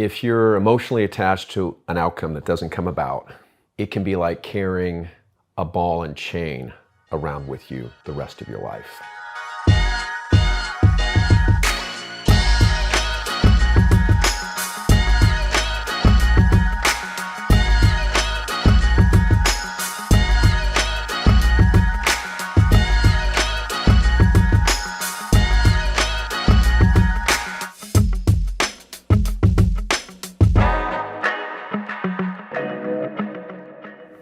If you're emotionally attached to an outcome that doesn't come about, it can be like carrying a ball and chain around with you the rest of your life.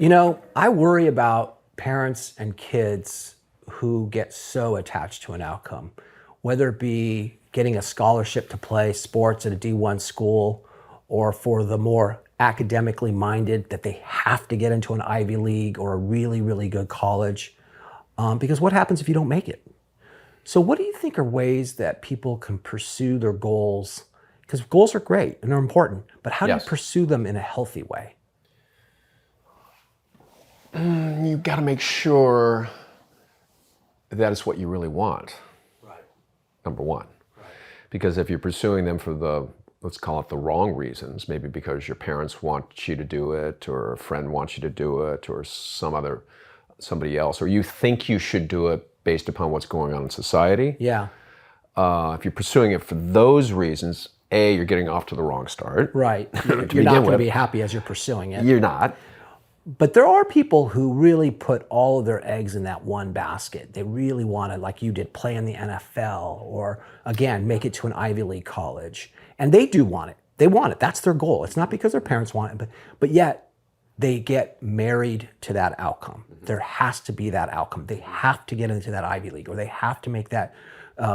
You know, I worry about parents and kids who get so attached to an outcome, whether it be getting a scholarship to play sports at a D1 school, or for the more academically minded that they have to get into an Ivy League or a really, really good college. Because what happens if you don't make it? So what do you think are ways that people can pursue their goals? Because goals are great and they're important, but how do you pursue them in a healthy way? You've got to make sure that is what you really want. Right. Number one. Right. Because if you're pursuing them for the, let's call it the wrong reasons, maybe because your parents want you to do it, or a friend wants you to do it, or somebody else, or you think you should do it based upon what's going on in society. Yeah. If you're pursuing it for those reasons, A, you're getting off to the wrong start. Right. You're not going to be happy as you're pursuing it. You're not. But there are people who really put all of their eggs in that one basket. They really want to, like you did, play in the NFL, or again, make it to an Ivy League college. And they do want it. They want it. That's their goal. It's not because their parents want it, but yet they get married to that outcome. There has to be that outcome. They have to get into that Ivy League, or they have to make that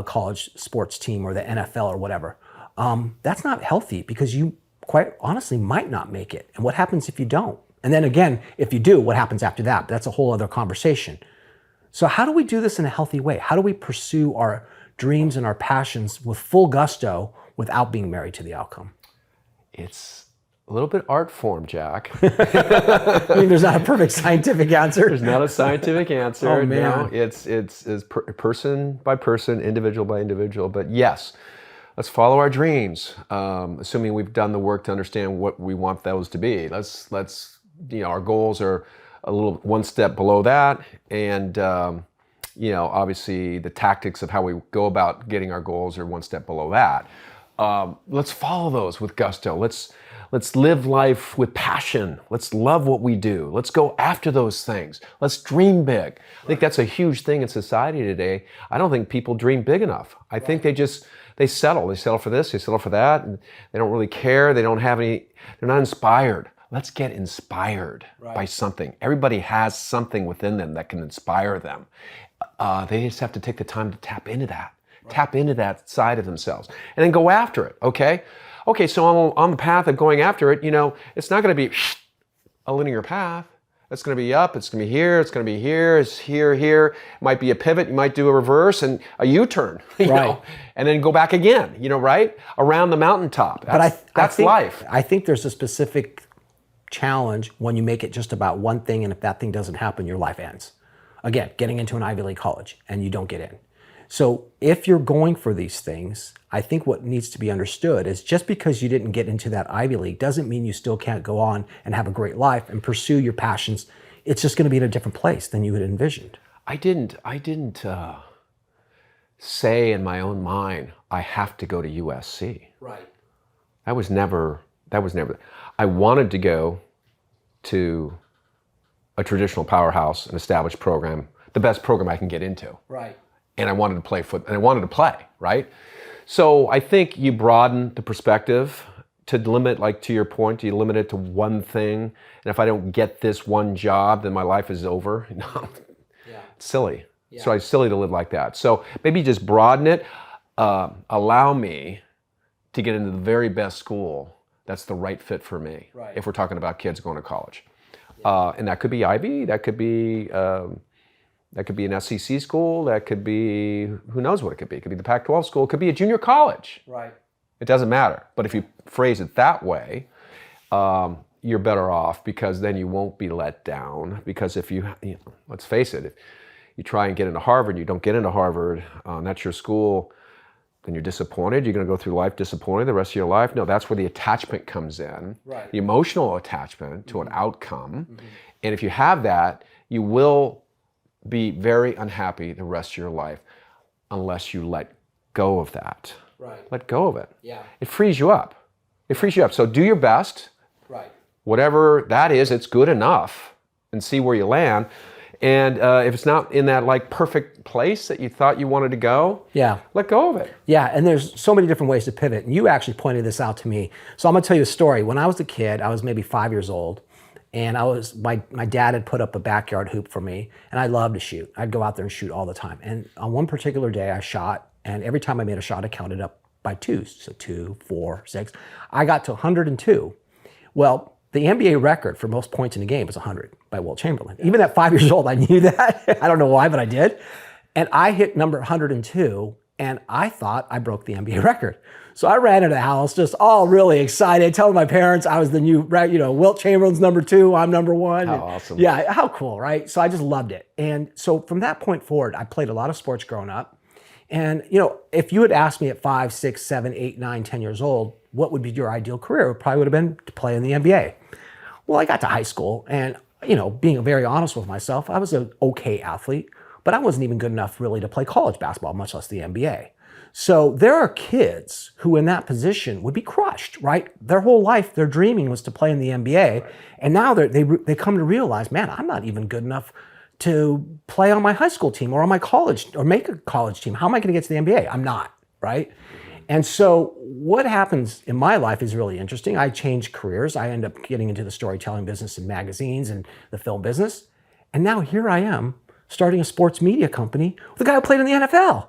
college sports team or the NFL or whatever. That's not healthy, because you quite honestly might not make it. And what happens if you don't? And then again, if you do, what happens after that? That's a whole other conversation. So how do we do this in a healthy way? How do we pursue our dreams and our passions with full gusto without being married to the outcome? It's a little bit art form, Jack. I mean, there's not a perfect scientific answer. There's not a scientific answer. Oh, man. No, it's person by person, individual by individual. But yes, let's follow our dreams, assuming we've done the work to understand what we want those to be. Let's our goals are a little one step below that, and obviously the tactics of how we go about getting our goals are one step below that. Let's follow those with gusto. Let's live life with passion. Let's love what we do. Let's go after those things. Let's dream big. I think that's a huge thing in society today. I don't think people dream big enough. I think they settle. They settle for this, they settle for that, and they don't really care. They're not inspired. Let's get inspired by something. Everybody has something within them that can inspire them. They just have to take the time to tap into that. Tap into that side of themselves, and then go after it, okay? Okay, so on the path of going after it, it's not gonna be a linear path. It's gonna be up, it's gonna be here, it's gonna be here, it's here. It might be a pivot, you might do a reverse and a U-turn, you know, and then go back again, right? Around the mountaintop. That's life. I think there's a specific challenge when you make it just about one thing, and if that thing doesn't happen, your life ends. Again, getting into an Ivy League college and you don't get in. So if you're going for these things, I think what needs to be understood is just because you didn't get into that Ivy League doesn't mean you still can't go on and have a great life and pursue your passions. It's just going to be in a different place than you had envisioned. I didn't say in my own mind, I have to go to USC. Right. That was never. I wanted to go to a traditional powerhouse, an established program, the best program I can get into. Right. And I wanted to play right? So I think you broaden the perspective to limit, like to your point, you limit it to one thing. And if I don't get this one job, then my life is over. It's silly. Yeah. So it's silly to live like that. So maybe just broaden it. Allow me to get into the very best school that's the right fit for me. Right. If we're talking about kids going to college. Yeah. And that could be Ivy, that could be an SEC school, that could be, who knows what it could be. It could be the Pac-12 school, it could be a junior college. Right. It doesn't matter. But if you phrase it that way, you're better off, because then you won't be let down. Because if let's face it, if you try and get into Harvard, you don't get into Harvard, that's your school, then you're disappointed. You're going to go through life disappointed the rest of your life. No, that's where the attachment comes in, Right. the emotional attachment to an outcome. And if you have that, you will be very unhappy the rest of your life unless you let go of that. Right. Let go of it. Yeah. It frees you up. It frees you up. So do your best. Right. Whatever that is, it's good enough, and see where you land. And if it's not in that like perfect place that you thought you wanted to go, Yeah. let go of it. Yeah, and there's so many different ways to pivot. And you actually pointed this out to me. So I'm gonna tell you a story. When I was a kid, I was maybe 5 years old, and my dad had put up a backyard hoop for me, and I loved to shoot. I'd go out there and shoot all the time. And on one particular day, I shot, and every time I made a shot, I counted up by twos. So 2, 4, 6. I got to 102. Well, the NBA record for most points in a game was 100 by Wilt Chamberlain. Even at 5 years old, I knew that. I don't know why, but I did. And I hit number 102, and I thought I broke the NBA record. So I ran into the house just all really excited, telling my parents I was the new, Wilt Chamberlain's number 2, I'm number 1. How awesome. Yeah, how cool, right? So I just loved it. And so from that point forward, I played a lot of sports growing up. And, if you had asked me at 5, 6, 7, 8, 9, 10 years old, what would be your ideal career? It probably would have been to play in the NBA. Well, I got to high school, and, being very honest with myself, I was an okay athlete, but I wasn't even good enough really to play college basketball, much less the NBA. So there are kids who in that position would be crushed, right? Their whole life, their dreaming was to play in the NBA. And now they come to realize, man, I'm not even good enough to play on my high school team or on my college or make a college team. How am I going to get to the NBA? I'm not, right? And so what happens in my life is really interesting. I changed careers. I end up getting into the storytelling business and magazines and the film business. And now here I am starting a sports media company with a guy who played in the NFL,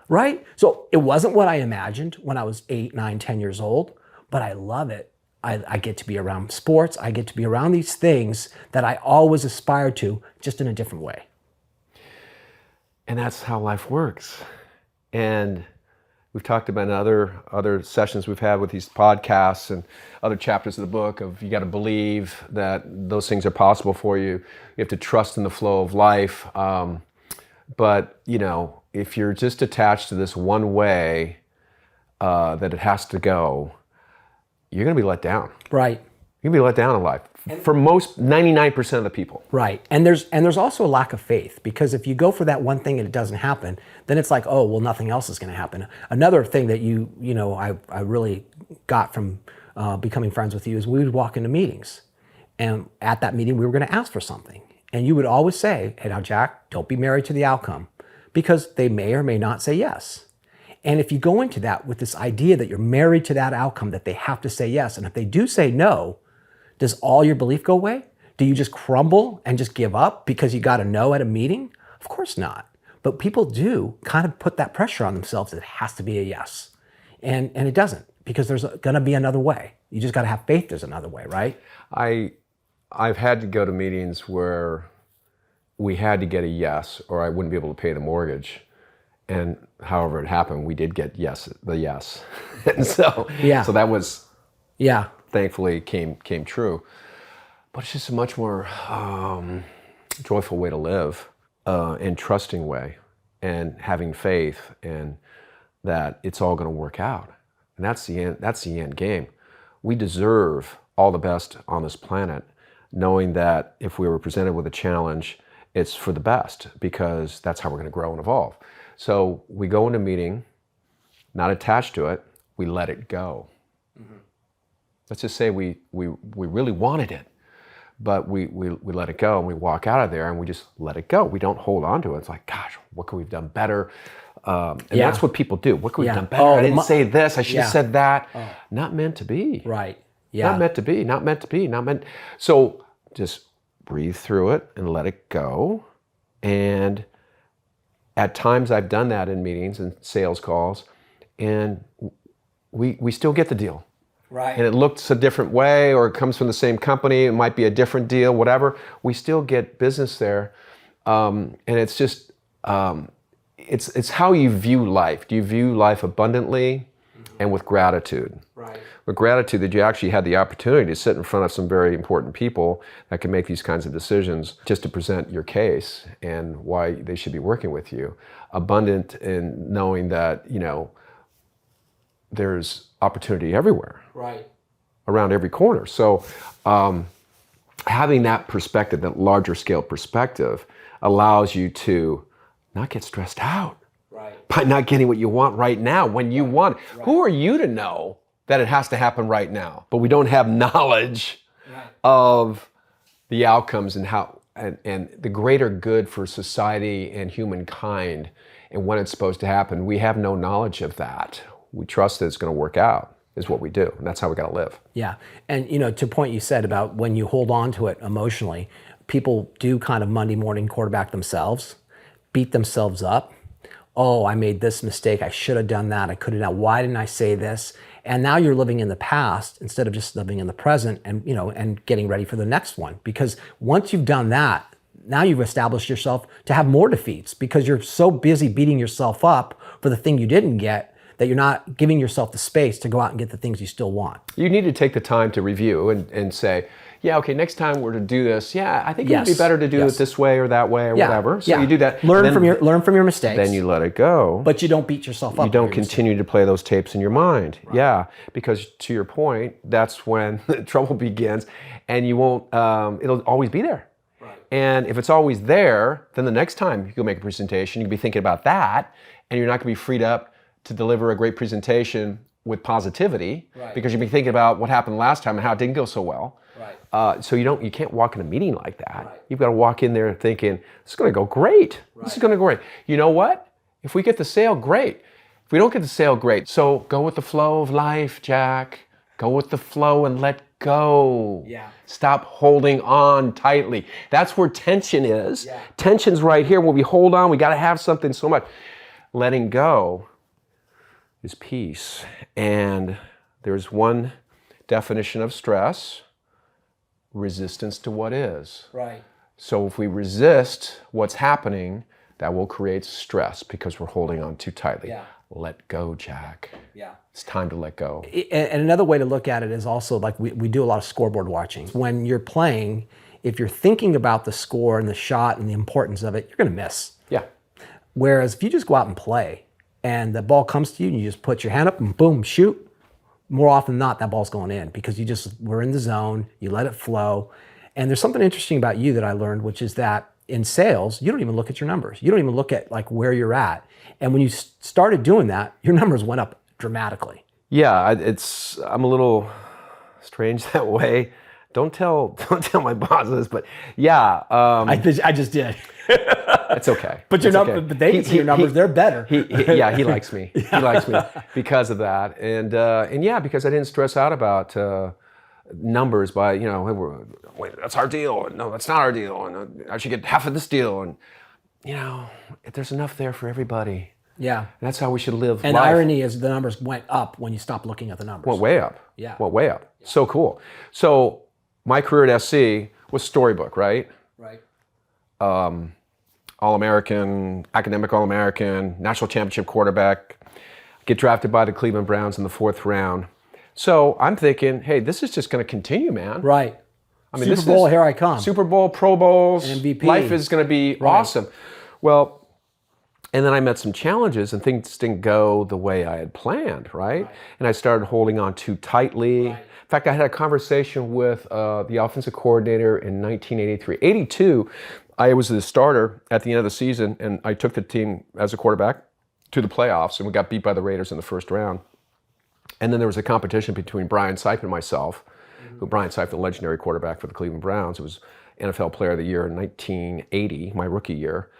right? So it wasn't what I imagined when I was 8, 9, 10 years old, but I love it. I get to be around sports. I get to be around these things that I always aspired to, just in a different way. And that's how life works. And we've talked about in other sessions we've had with these podcasts and other chapters of the book of you got to believe that those things are possible for you. You have to trust in the flow of life. But, if you're just attached to this one way that it has to go, you're going to be let down. Right. You're going to be let down in life. For most 99% of the people. Right. And there's also a lack of faith, because if you go for that one thing and it doesn't happen, then it's like, oh, well, nothing else is going to happen. Another thing that I really got from becoming friends with you is we would walk into meetings, and at that meeting we were going to ask for something, and you would always say, hey, now Jack, don't be married to the outcome, because they may or may not say yes. And if you go into that with this idea that you're married to that outcome, that they have to say yes, and if they do say no, does all your belief go away? Do you just crumble and just give up because you got a no at a meeting? Of course not. But people do kind of put that pressure on themselves that it has to be a yes. And it doesn't, because there's going to be another way. You just got to have faith there's another way, right? I've had to go to meetings where we had to get a yes or I wouldn't be able to pay the mortgage. And however it happened, we did get the yes. And so that was thankfully came true. But it's just a much more joyful way to live, and trusting way, and having faith, and that it's all going to work out. And that's the end game. We deserve all the best on this planet, knowing that if we were presented with a challenge, it's for the best, because that's how we're going to grow and evolve. So we go into a meeting, not attached to it, we let it go. Mm-hmm. Let's just say we really wanted it, but we let it go, and we walk out of there and we just let it go. We don't hold on to it. It's like, gosh, what could we have done better? That's what people do. What could we have done better? I didn't say this, I should have said that. Oh. Not meant to be. Right. Yeah. Not meant to be, not meant to be, not meant. So just breathe through it and let it go. And at times I've done that in meetings and sales calls, and we still get the deal. Right. And it looks a different way, or it comes from the same company, it might be a different deal, whatever. We still get business there. And it's just, it's how you view life. Do you view life abundantly and with gratitude? Right. With gratitude that you actually had the opportunity to sit in front of some very important people that can make these kinds of decisions just to present your case and why they should be working with you. Abundant in knowing that, there's opportunity everywhere, Right. around every corner. So having that perspective, that larger scale perspective, allows you to not get stressed out by not getting what you want right now when you want it. Who are you to know that it has to happen right now? But we don't have knowledge of the outcomes and how and the greater good for society and humankind and when it's supposed to happen. We have no knowledge of that. We trust that it's going to work out is what we do, and that's how we got to live. Yeah, and to a point you said about when you hold on to it emotionally, people do kind of Monday morning quarterback themselves, beat themselves up. Oh, I made this mistake. I should have done that. I could have done. Why didn't I say this? And now you're living in the past instead of just living in the present, and and getting ready for the next one. Because once you've done that, now you've established yourself to have more defeats because you're so busy beating yourself up for the thing you didn't get that you're not giving yourself the space to go out and get the things you still want. You need to take the time to review and say, yeah, okay, next time we're to do this, yeah, I think it would be better to do it this way or that way or whatever. So you do that. Learn from your mistakes. Then you let it go. But you don't beat yourself up. You don't continue to play those tapes in your mind. Right. Yeah, because to your point, that's when the trouble begins, and you won't. It'll always be there. Right. And if it's always there, then the next time you go make a presentation, you'll be thinking about that, and you're not going to be freed up to deliver a great presentation with positivity, because you'll be thinking about what happened last time and how it didn't go so well. Right. So you can't walk in a meeting like that. Right. You've got to walk in there thinking, this is going to go great. Right. This is going to go great. You know what? If we get the sale, great. If we don't get the sale, great. So go with the flow of life, Jack. Go with the flow and let go. Yeah. Stop holding on tightly. That's where tension is. Yeah. Tension's right here. When we hold on, we got to have something so much. Letting go is peace. And there's one definition of stress: resistance to what is. Right. So if we resist what's happening, that will create stress because we're holding on too tightly. Yeah. Let go, Jack. Yeah. It's time to let go. And another way to look at it is also like we do a lot of scoreboard watching. When you're playing, if you're thinking about the score and the shot and the importance of it, you're going to miss. Yeah. Whereas if you just go out and play and the ball comes to you and you just put your hand up and boom, shoot, more often than not, that ball's going in because you just were in the zone, you let it flow. And there's something interesting about you that I learned, which is that in sales, you don't even look at your numbers. You don't even look at like where you're at. And when you started doing that, your numbers went up dramatically. Yeah, I'm a little strange that way. Don't tell my bosses, but yeah. I just did. It's okay. But your numbers, but they can see your numbers. They're better. He likes me. He likes me because of that, and yeah, because I didn't stress out about numbers by wait, that's our deal. No, that's not our deal. And I should get half of this deal. And there's enough there for everybody. Yeah, and that's how we should live. And life. The irony is the numbers went up when you stopped looking at the numbers. Went way up. Yeah. Went way up. Yeah. So cool. So my career at SC was storybook, right? Right. All-American, academic All-American, national championship quarterback, get drafted by the Cleveland Browns in the 4th round. So I'm thinking, hey, this is just going to continue, man. Right. I mean, Super Bowl, here I come. Super Bowl, Pro Bowls, MVP. Life is going to be awesome. Well, and then I met some challenges and things didn't go the way I had planned, right? And I started holding on too tightly. Right. In fact, I had a conversation with the offensive coordinator in 1983. 82, I was the starter at the end of the season, and I took the team as a quarterback to the playoffs, and we got beat by the Raiders in the 1st round. And then there was a competition between Brian Sipe and myself, who Brian Sipe, the legendary quarterback for the Cleveland Browns, who was NFL Player of the Year in 1980, my rookie year.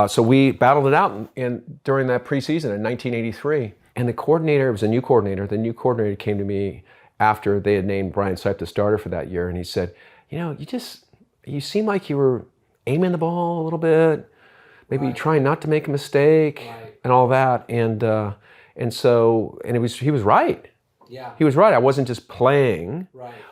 So we battled it out during that preseason in 1983. And the coordinator, it was a new coordinator, the new coordinator came to me after they had named Brian Sipe the starter for that year, and he said, you seem like you were aiming the ball a little bit, maybe trying not to make a mistake and all that. And he was right. Yeah. He was right. I wasn't just playing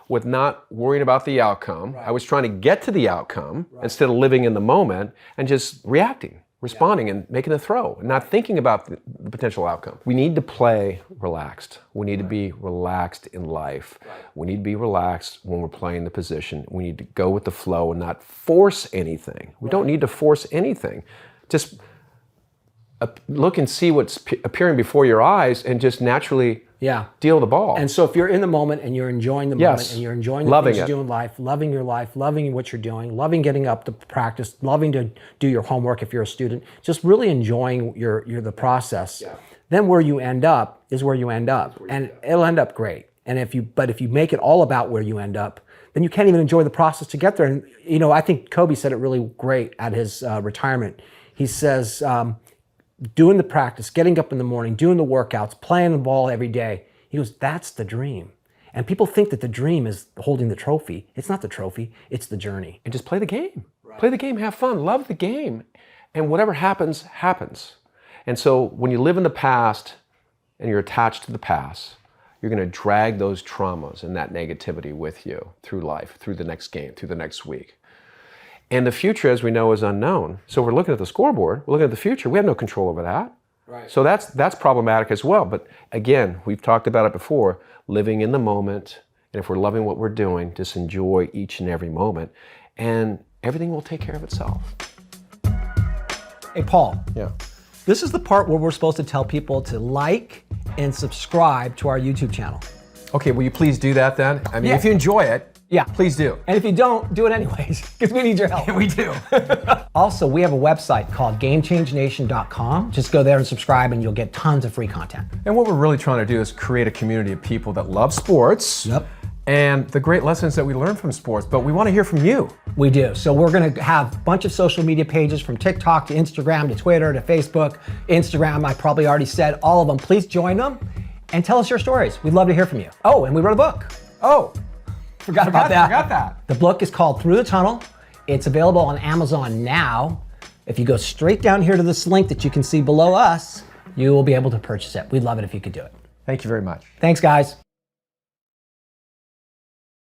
with not worrying about the outcome. I was trying to get to the outcome instead of living in the moment and just reacting, responding and making a throw and not thinking about the potential outcome. We need to play relaxed. We need to be relaxed in life. We need to be relaxed when we're playing the position. We need to go with the flow and not force anything. We don't need to force anything. Just look and see what's appearing before your eyes and just naturally Yeah. deal the ball. And so if you're in the moment and you're enjoying the moment and you're enjoying the Loving things you it. do in life, loving your life, loving what you're doing, loving getting up to practice, loving to do your homework if you're a student, just really enjoying the process, then where you end up is where you end up. And it'll end up great. And if you make it all about where you end up, then you can't even enjoy the process to get there. And you know, I think Kobe said it really great at his retirement. He says, doing the practice, getting up in the morning, doing the workouts, playing the ball every day. He goes, that's the dream. And people think that the dream is holding the trophy. It's not the trophy, it's the journey. And just play the game. Right. Play the game, have fun, love the game. And whatever happens, happens. And so when you live in the past and you're attached to the past, you're going to drag those traumas and that negativity with you through life, through the next game, through the next week. And the future, as we know, is unknown. So we're looking at the scoreboard, we're looking at the future. We have no control over that. Right. So that's problematic as well. But again, we've talked about it before, living in the moment. And if we're loving what we're doing, just enjoy each and every moment. And everything will take care of itself. Hey, Paul. Yeah. This is the part where we're supposed to tell people to like and subscribe to our YouTube channel. Okay, will you please do that then? I mean, Yeah. if you enjoy it, Yeah. please do. And if you don't, do it anyways, because we need your help. We do. Also, we have a website called GameChangeNation.com. Just go there and subscribe and you'll get tons of free content. And what we're really trying to do is create a community of people that love sports. Yep. And the great lessons that we learn from sports, but we want to hear from you. We do. So we're going to have a bunch of social media pages from TikTok to Instagram to Twitter to Facebook. Instagram, I probably already said all of them. Please join them and tell us your stories. We'd love to hear from you. Oh, and we wrote a book. Oh, Forgot about that. Forgot that. The book is called Through the Tunnel. It's available on Amazon now. If you go straight down here to this link that you can see below us, you will be able to purchase it. We'd love it if you could do it. Thank you very much. Thanks, guys.